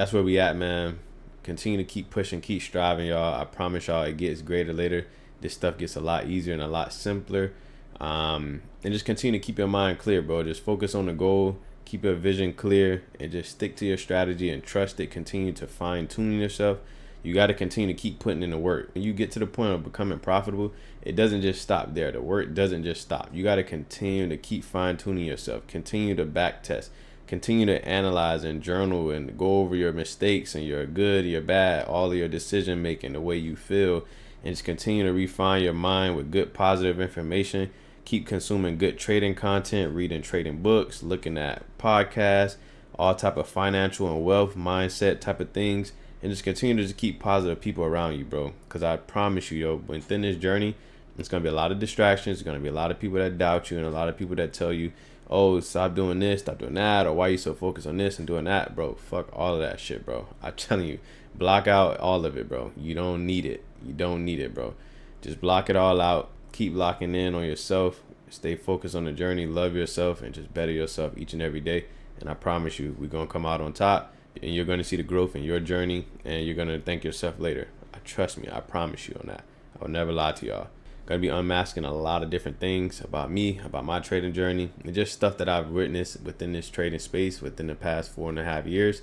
that's where we at, man. Continue to keep pushing, keep striving, y'all. I promise y'all it gets greater later. This stuff gets a lot easier and a lot simpler. And just continue to keep your mind clear, bro. Just focus on the goal, keep your vision clear, and just stick to your strategy and trust it. Continue to fine tune yourself. You got to continue to keep putting in the work. When you get to the point of becoming profitable, it doesn't just stop there. The work doesn't just stop. You got to continue to keep fine tuning yourself. Continue to back test. Continue to analyze and journal and go over your mistakes and your good, your bad, all of your decision making, the way you feel, and just continue to refine your mind with good positive information. Keep consuming good trading content, reading trading books, looking at podcasts, all type of financial and wealth mindset type of things, and just continue to just keep positive people around you, bro. Because I promise you, yo, within this journey, it's going to be a lot of distractions. There's going to be a lot of people that doubt you and a lot of people that tell you, oh, stop doing this, stop doing that, or why you so focused on this and doing that, bro. Fuck all of that shit, bro. I'm telling you, block out all of it, bro. You don't need it. You don't need it, bro. Just block it all out. Keep locking in on yourself. Stay focused on the journey. Love yourself and just better yourself each and every day. And I promise you, we're going to come out on top, and you're going to see the growth in your journey, and you're going to thank yourself later. Trust me, I promise you on that. I will never lie to y'all. Gonna be unmasking a lot of different things about me, about my trading journey, and just stuff that I've witnessed within this trading space within the past 4.5 years.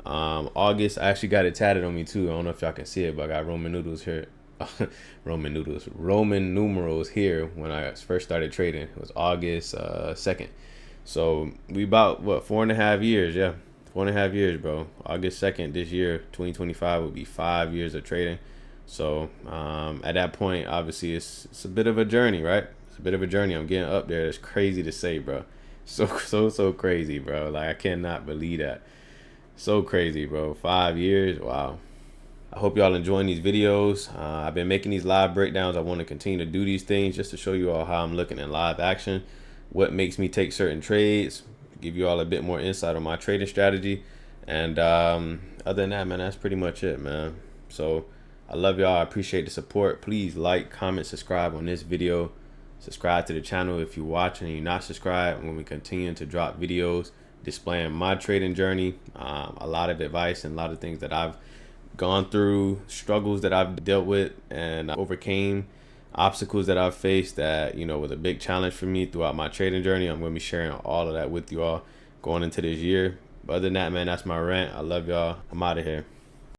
August, I actually got it tatted on me too. I don't know if y'all can see it, but I got Roman noodles here. Roman numerals here when I first started trading. It was August 2nd. So we about, what, 4.5 years? Yeah, 4.5 years, bro. August 2nd this year, 2025, will be 5 years of trading. So at that point, obviously, it's a bit of a journey, right? It's a bit of a journey. I'm getting up there. It's crazy to say, bro. So crazy, bro. Like, I cannot believe that. So crazy, bro. 5 years. Wow. I hope y'all enjoying these videos. I've been making these live breakdowns. I want to continue to do these things just to show you all how I'm looking in live action, what makes me take certain trades, give you all a bit more insight on my trading strategy. And other than that, man, that's pretty much it, man. So I love y'all. I appreciate the support. Please like, comment, subscribe on this video. Subscribe to the channel if you're watching and you're not subscribed. When we continue to drop videos displaying my trading journey, a lot of advice and a lot of things that I've gone through, struggles that I've dealt with and overcame, obstacles that I've faced that, you know, was a big challenge for me throughout my trading journey. I'm going to be sharing all of that with you all going into this year. But other than that, man, that's my rant. I love y'all. I'm out of here.